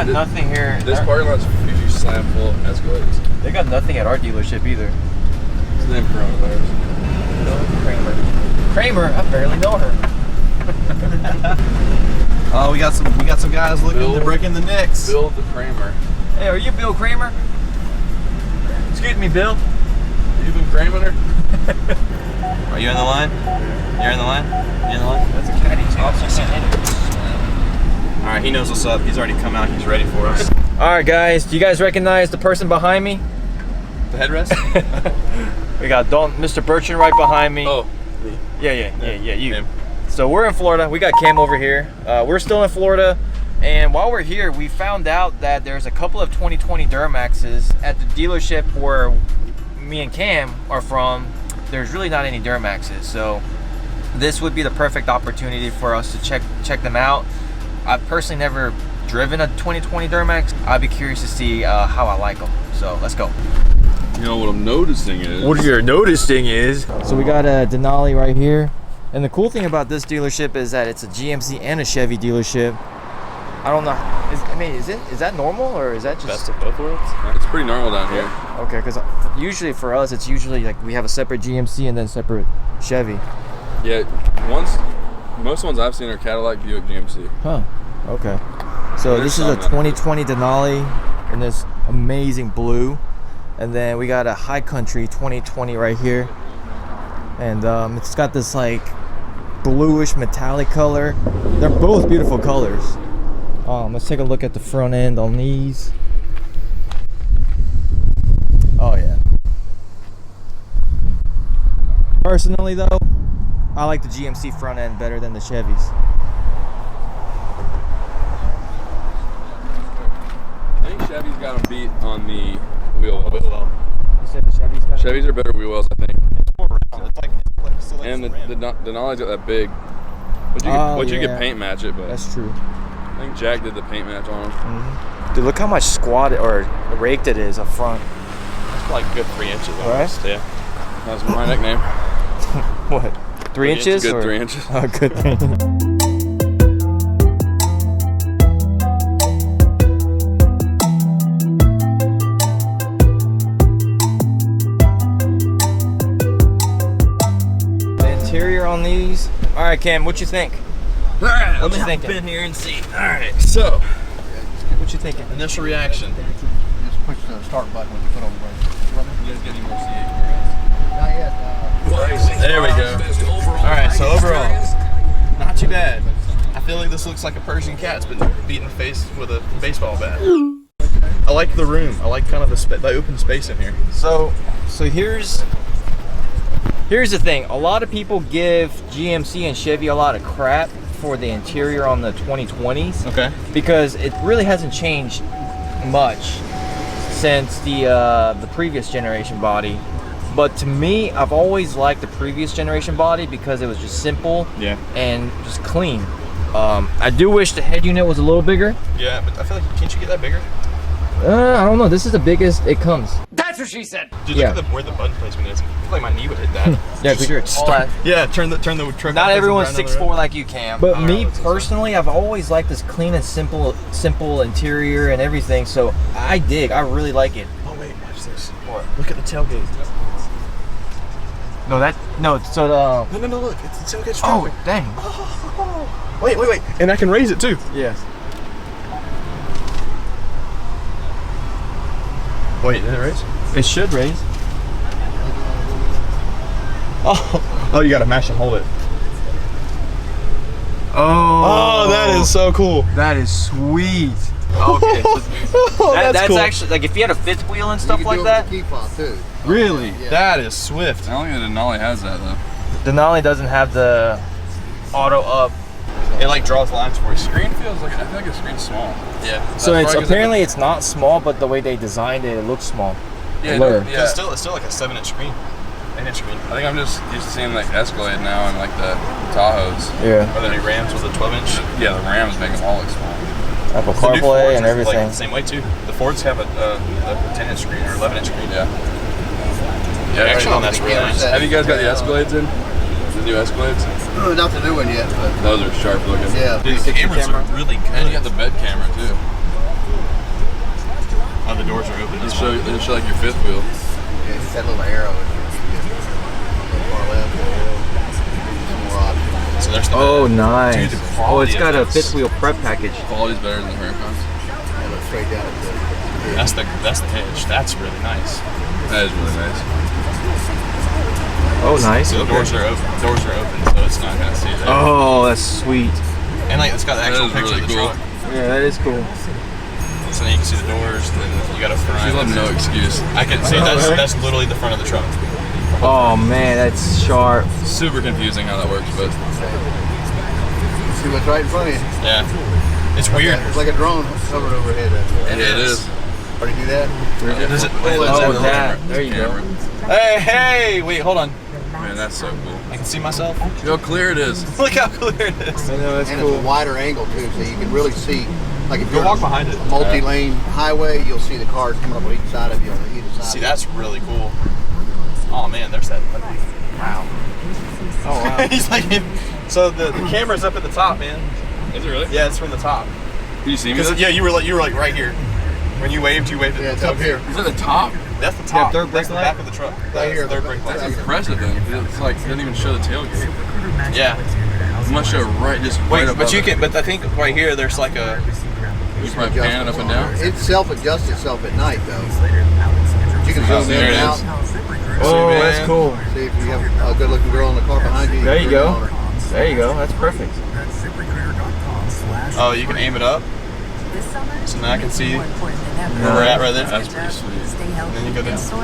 got nothing here. This parking lot's usually slam full of Escalades. They got nothing at our dealership either. What's the name? Coronavirus. Kramer. Kramer? I barely know her. Oh, we got some guys looking to break in the Knicks. Bill the Kramer. Hey, are you Bill Kramer? Excuse me, Bill. You been cramming her? Are you in the line? You're in the line? You in the line? That's a caddy too. All right, he knows what's up. He's already come out. He's ready for us. All right, guys. Do you guys recognize the person behind me? The headrest? We got Mr. Bertrand right behind me. Oh. Yeah, you. Him. So we're in Florida. We got Cam over here. We're still in Florida. And while we're here, we found out that there's a couple of 2020 Duramaxes at the dealership where me and Cam are from. There's really not any Duramaxes. So this would be the perfect opportunity for us to check them out. I've personally never driven a 2020 Duramax. I'd be curious to see how I like them. So let's go. You know what I'm noticing is. What you're noticing is. So we got a Denali right here. And the cool thing about this dealership is that it's a GMC and a Chevy dealership. I don't know. Is that normal or is that just Best of both worlds? It's pretty normal down here. Okay, because usually for us, it's usually like we have a separate GMC and then separate Chevy. Yeah, most ones I've seen are Cadillac, Buick, GMC. Huh. Okay. So this is a 2020 Denali in this amazing blue, and then we got a HIGHCOUNTRY 2020 right here, and it's got this like bluish metallic color. They're both beautiful colors. Let's take a look at the front end on these. Oh yeah. Personally though, I like the GMC front end better than the Chevys. I think Chevy's got them beat on the wheel wells. You said the Chevys got Chevys are better wheel wells, I think. It's like And the Denali's got that big. But you could paint match it, but that's true. I think Jack did the paint match on them. Dude, look how much squat or raked it is up front. It's like a good 3 inches. Right? Yeah. That's my nickname. What? 3 inches? Good or? 3 inches. Oh, good thing. The interior on these. All right, Cam, what you think? All right, What let you me hop thinking? in here and see. All right, so What you thinking? initial reaction. Just push the start button with your foot on the brake. You guys get any more C8 Not yet. There we go. All right, so overall, not too bad. I feel like this looks like a Persian cat's been beaten in the face with a baseball bat. I like the room. I like kind of the open space in here. So here's the thing. A lot of people give GMC and Chevy a lot of crap for the interior on the 2020s. Okay. Because it really hasn't changed much since the previous generation body. But to me, I've always liked the previous generation body because it was just simple and just clean. I do wish the head unit was a little bigger. Yeah, but I feel like, can't you get that bigger? I don't know. This is the biggest it comes. That's what she said. Dude, look at where the button placement is. I feel like my knee would hit that. Yeah, because you're tall. Yeah, turn the truck. Not off everyone's and drive down the 6'4" road. like you, Cam. But me personally, I've always liked this clean and simple interior and everything. So I really like it. Oh wait, watch this. What? Look at the tailgate. No, so the. No, look, it's the tailgate Oh, strap. dang. Wait, and I can raise it too. Yes. Wait, did it raise? It should raise. Oh, you gotta mash and hold it. Oh, that is so cool. That is sweet. Okay, so that's cool. actually like if you had a fifth wheel and stuff You can like do it that. with the key fob too. Really? Yeah. That is swift. I don't think the Denali has that though. Denali doesn't have the auto up. It like draws lines for you. Screen feels like I feel like the screen's small. Yeah. So That's it's probably 'cause apparently it's not small, but the way they designed it, it looks small. Yeah, Blur. yeah. It's still like a 7-inch screen. 8-inch screen. I think I'm just used to seeing like Escalade now and like the Tahoes. Yeah. Are there any Rams with a 12-inch? Yeah, the Rams make them all look small. Apple The new Fords CarPlay and is, everything. Like, the same way too. The Fords have a 10-inch screen or 11-inch screen. Yeah. Yeah, actually, that's really nice. Have you guys got the Escalades in? The new Escalades? Not the new one yet, but Those are sharp looking. yeah. Dude, the cameras are really good. And you got the bed camera too. Oh, the doors are open. It'll show like your fifth wheel. Yeah, just that little arrow. Far left, some more options. So there's the Oh, nice. Dude, the Oh, quality it's got of a this. fifth wheel prep package. Quality's better than the Huracans. And look straight down at the. That's the hitch. That's really nice. That is really nice. Oh, nice. So the Okay. doors are open. Doors are open, so it's not gonna see that. Oh, that's sweet. And like it's got the actual is picture really of the cool. truck. Yeah, that is cool. So then you can see the doors, and then you got a front. She'll have no excuse. I can see that's literally the front of the truck. Oh man, that's sharp. Super confusing how that works, but See what's right in front of you. Yeah. It's weird. It's like a drone hovering overhead. it is. Already do that? Does it, Oh, that. There you go. Hey, wait, hold on. Man, that's so cool. I can see myself. See how clear it is. Look how clear it is. I know, that's And cool. it's a wider angle too, so you can really see. Like if Go you're walk on behind it. a multi-lane highway, you'll see the cars coming up on each side of you on either side. See, that's really cool. Oh man, there's that. Wow. Oh wow. He's like, so the camera's up at the top, man. Is it really? Yeah, it's from the top. Can you see me? Because yeah, you were like right here. When you waved at Yeah, the it's up here. Is it the top? That's the top. third brake That's the light? back of the truck. Right here. Third brake light. That's impressive then. It's like, it doesn't even show the tailgate. Yeah. It must show right, just right Wait, above but you it. can. But I think right here, there's like a. You probably pan it up and down. It self-adjusts itself at night though. You can zoom there in it and is. out. Oh, man. that's cool. See if you have a good-looking girl in the car behind you. There you turn go. it on her. There you go. That's perfect. Oh, you can aim it up. So now I can see where we're at right there. That's pretty sweet. And then you go down. So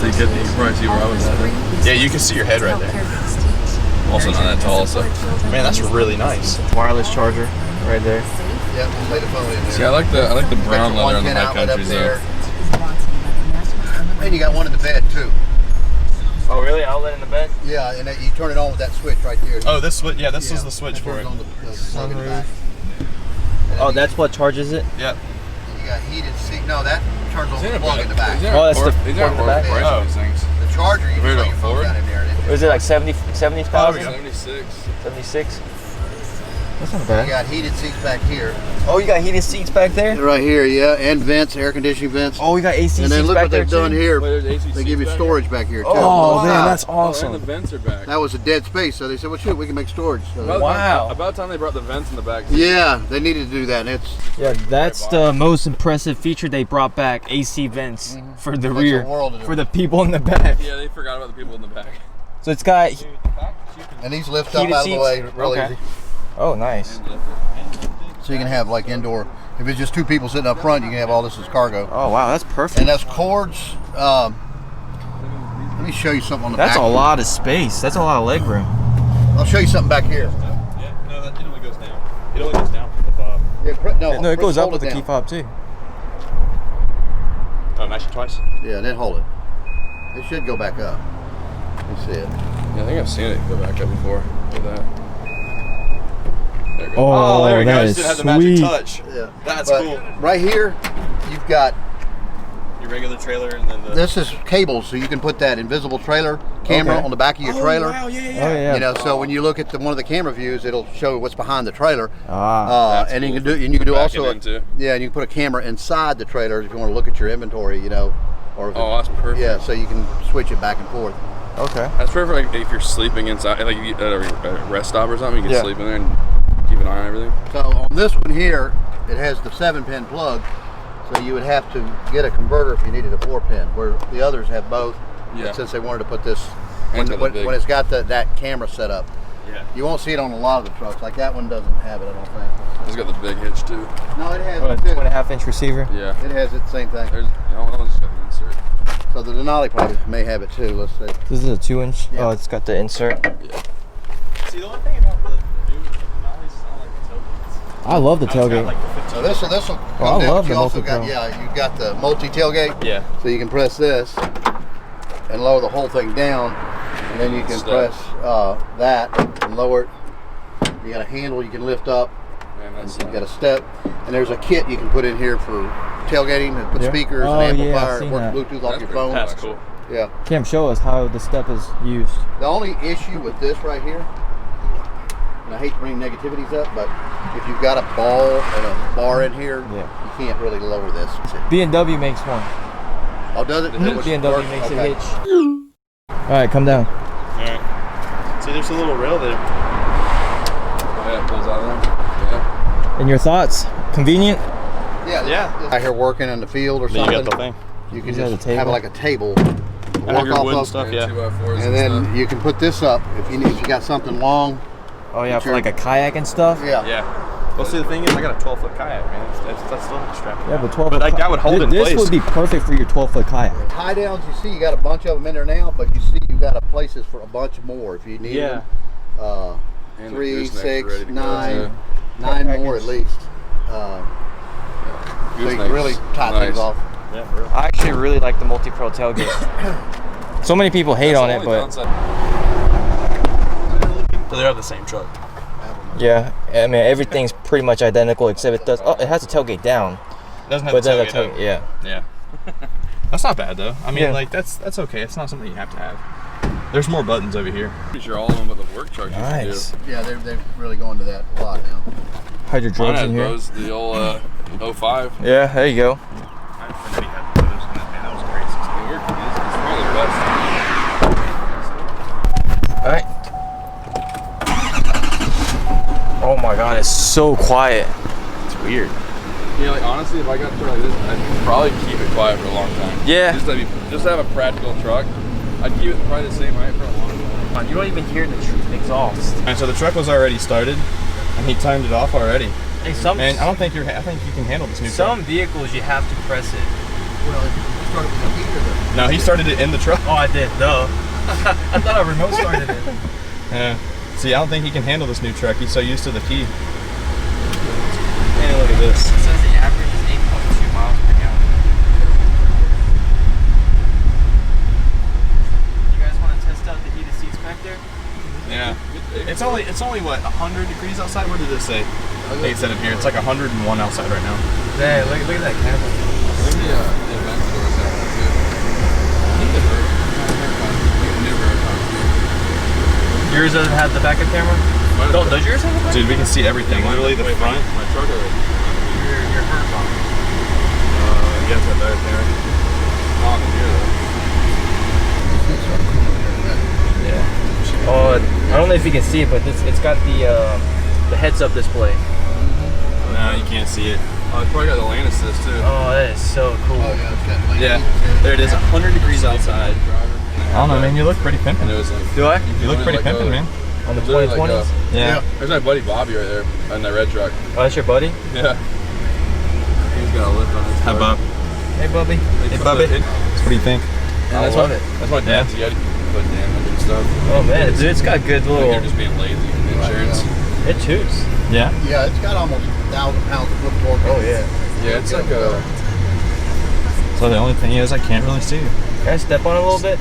you can probably see where I was at. Yeah, you can see your head right there. Also not that tall, so. Man, that's really nice. Wireless charger right there. Yep, just lay the phone in there. See, I like the brown Got your leather on the 110 outlet up HIGHCOUNTRYs there. though. And you got one in the bed too. Oh really? Outlet in the bed? Yeah, and you turn it on with that switch right there. Oh, this switch. Yeah, this is the switch That for turns it. on the plug in the back. Oh, that's what charges it? Yep. You got heated seat. No, that turns on These the aren't plug bad. in the back. These Oh, aren't that's the these plug aren't in the back? price Oh. on these things. The charger, you Compared can to plug your a phone Ford? down in there. And Was it like 70,000? 76. 76? That's not you bad. got heated seats back here. Oh, you got heated seats back there? Right here, yeah, and vents, air conditioning vents. Oh, you got AC and seats then look back what there they've done too? here. Wait, there's AC They give you seats back storage back here too. Oh, Wow. man, that's here? awesome. Oh, and the vents are back. That was a dead space, so they said, well, shoot, we can make storage. So About Wow. About time they brought the vents in the back. yeah, they needed to do that. And it's Yeah, that's the most impressive feature they brought back, AC vents for the Makes a rear, world of for the people in the back. Yeah, they forgot about the people in the back. So it's got, and these lift up Heated out of the seats? way real Okay. easy. oh nice. So you can have like indoor. If it's just two people sitting up front, you can have all this as cargo. Oh wow, that's perfect. And that's cords. Let me show you something on the That's back. a lot of space. That's a lot of leg room. I'll show you something back here. Yeah. No, it only goes down. It only goes down from the fob. Yeah, No, it goes up hold with the down. key fob too. Oh, actually twice. Yeah, then hold it. It should go back up. You see it. Yeah, I think I've seen it go back up before. Look at that. There it goes. Oh, there we go. that It is just didn't have the magic sweet. touch. Yeah. That's But cool. right here, you've got Your regular trailer and then the. this is cables, so you can put that invisible trailer camera Okay. on the back of your trailer. Wow, yeah. Oh yeah. You know, so when you look at one of the camera views, it'll show what's behind the trailer. Ah. And cool. you can do, and you can do Back also, it in, too. yeah, and you can put a camera inside the trailer if you want to look at your inventory, you know, or if Oh, that's perfect. yeah, so you can switch it back and forth. Okay. That's perfect like, if you're sleeping inside, like you at a rest stop or something, you can Yeah. sleep in there and keep an eye on everything. So on this one here, it has the 7-pin plug, so you would have to get a converter if you needed a 4-pin, where the others have both. Yeah. And since they wanted to put this, And when, the big- when it's got that camera set up, Yeah. you won't see it on a lot of the trucks. Like that one doesn't have it, I don't think. It's got the big hitch too. No, it has What, it a too. 2.5-inch receiver? Yeah. It has it, same thing. There's no one else got the insert. So the Denali probably may have it too. Let's see. This is a 2-inch. Yeah. Oh, it's got the insert. See, the only thing about the new Denali's sound like the tailgates. I love the It's got, tailgate. like, the 15 So this will come Oh, I down. love You the also got multi-pro. you've got the multi tailgate. Yeah. So you can press this and lower the whole thing down, and then you can Step. press that and lower it. You got a handle you can lift up. Man, that's You got a step, and there's a kit you can put in here for tailgating and put Yeah. speakers Oh, and yeah, I've amplifier, seen work that. Bluetooth off That's your pretty phone. That's cool. Yeah. Cam, show us how the step is used. The only issue with this right here and I hate to bring negativities up, but if you've got a ball and a bar in here, you can't really lower this. B&W makes one. Oh, does it? B&W makes a hitch. All right, come down. All right. See, there's a little rail there. Oh, yeah, it pulls out of there. Yeah. And your thoughts? Convenient? Yeah. Out here working in the field or something. You got the thing. You can just have like a table. I have your wooden stuff, yeah. 2x4s And then you can put this up if you got something long. Oh yeah, for like a kayak and stuff? Yeah. Yeah. Well, see, the thing is, I got a 12-foot kayak, man. That's still a strap. Yeah, but 12 But that guy would hold it in place. This would be perfect for your 12-foot kayak. Tie downs, you see, you got a bunch of them in there now, but you see, you got places for a bunch more if you need them. And 3, the 6, 9, Package. 9 more at least. So you can really tie things off. Yeah, for real. I actually really like the multi-pro tailgate. So many people hate on it, but So they're of the same truck. yeah, I mean everything's pretty much identical except it does. Oh, it has a tailgate down. It doesn't have But the then tailgate the up. yeah. Yeah. That's not bad though. I mean, Yeah. like that's okay. It's not something you have to have. There's more buttons over here. Pretty sure all of them but the work truck. Nice. Yeah, they're really going to that a lot now. Hide your Mine drugs had in here. those, the old 05. Yeah, there you go. That was great. It worked. It's probably the best. All right. Oh my God, it's so quiet. It's weird. Yeah, like honestly, if I got a truck like this, I'd probably keep it quiet for a long time. Yeah. Just to have a practical truck, I'd keep it probably the same height for a long time. You don't even hear the exhaust. And so the truck was already started, and he timed it off already. Hey, I And I think you can handle this new truck. some vehicles you have to press it. Well, if you start with the heater, No, he started it in the truck. Oh, I did. Duh. I thought I remote started it. Yeah. See, I don't think he can handle this new truck. He's so used to the key. And look at this. It says the average is 8.2 miles per gallon. You guys want to test out the heated seats back there? Yeah. It's only what 100 degrees outside. What did this say? They said in here. It's like 101 outside right now. Hey, look at that camera. Maybe the event stores have that too. I think the never Yours doesn't have the backup camera? No, does yours have a backup? Dude, we can see everything. Literally the front. My truck or Your hurt on. You guys got better camera. not in here though. Yeah. Oh, I don't know if you can see it, but it's got the heads-up display. No, you can't see it. It's probably got the lane assist too. Oh, that is so cool. oh yeah, it's got Yeah. There it is. 100 degrees outside. I don't know, man. You look pretty pimpin'. And it was like, Do I? You look pretty pimpin', man. On the literally 2020s? Yeah. there's my buddy Bobby right there in that red truck. Oh, that's your buddy? Yeah. He's got a lift on his Hi, truck. Bob. Hey, Bubby. Hey, Bubby. So what do you think? I That's love my, it. That's my dad's Yeti. Put damage and stuff. Oh, man. Dude, it's got good Like little... you're just being lazy. Insurance. It toots. Yeah. Yeah, it's got almost 1,000 pounds of foot torque. Oh, yeah. Yeah, it's like a. So the only thing is I can't really see you. Can I step on it a little bit?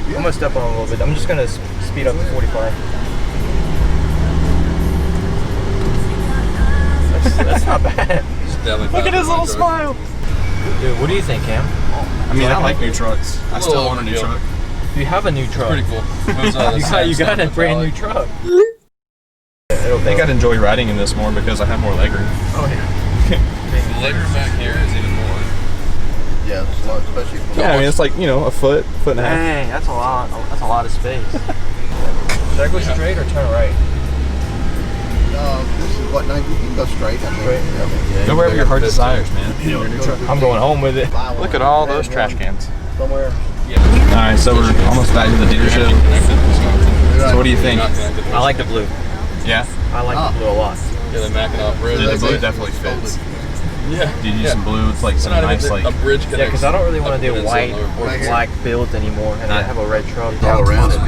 I'm gonna step on it a little bit. I'm just gonna speed up to 45. That's not bad. Look at his little smile. Dude, what do you think, Cam? I mean, I like new trucks. I still want a new truck. You have a new truck. Pretty cool. You got a brand new truck. I think I'd enjoy riding in this more because I have more legroom. Oh yeah. The legroom back here is even more. Yeah, it's a lot, especially for Yeah, I mean, it's like, you know, a foot and a half. Dang, that's a lot. That's a lot of space. Should I go straight or turn right? this is what, you can go straight, I think. Yeah. Go wherever your heart desires, man. I'm going home with it. Look at all those trash cans. Somewhere. Alright, so we're almost back to the dealership. So what do you think? I like the blue. Yeah? I like the blue a lot. Yeah, the Mackinac bridge. Dude, the blue definitely fits. Yeah. Dude, use some blue. It's like It's some not nice, even like... a bridge Yeah, because I don't really want to do Up white and or Right here. black builds anymore, and I have a red truck. All around it.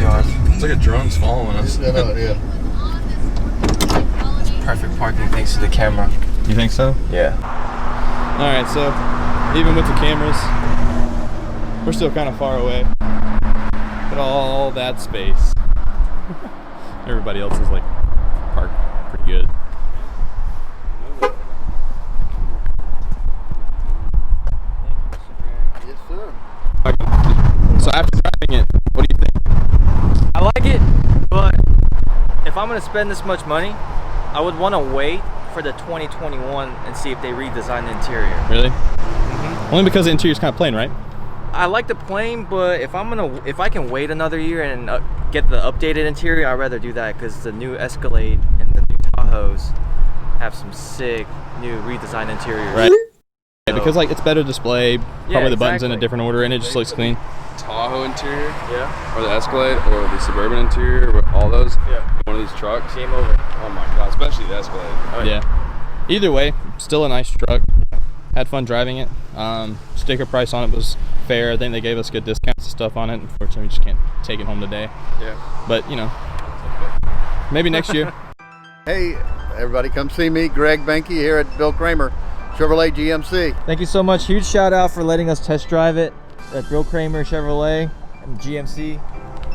It's like a drone's following us. Yeah. Perfect parking thanks to the camera. You think so? Yeah. Alright, so even with the cameras, we're still kind of far away. But all that space. Everybody else is like parked pretty good. Yes, sir. So after driving it, what do you think? I like it, but if I'm gonna spend this much money, I would want to wait for the 2021 and see if they redesign the interior. Really? Only because the interior's kind of plain, right? I like the plain, but if I can wait another year and get the updated interior, I'd rather do that because the new Escalade and the new Tahoes have some sick new redesigned interiors. Right. Yeah, because like it's better display, probably the buttons in a exactly. different order, and it just looks clean. Tahoe interior, Yeah. or the Escalade, or the Suburban interior, or all those. Yeah. One of these trucks. Game over. Oh my god, especially the Escalade. Oh, Yeah. Either way, still a nice truck. Had fun driving it. Sticker price on it was fair. I think they gave us good discounts and stuff on it. Unfortunately, we just can't take it home today. Yeah. But you know, maybe next year. Hey, everybody, come see me, Greg Benke, here at Bill Kramer Chevrolet GMC. Thank you so much. Huge shout out for letting us test drive it at Bill Kramer Chevrolet and GMC.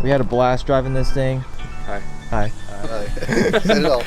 We had a blast driving this thing. Hi. Hi. Said it all.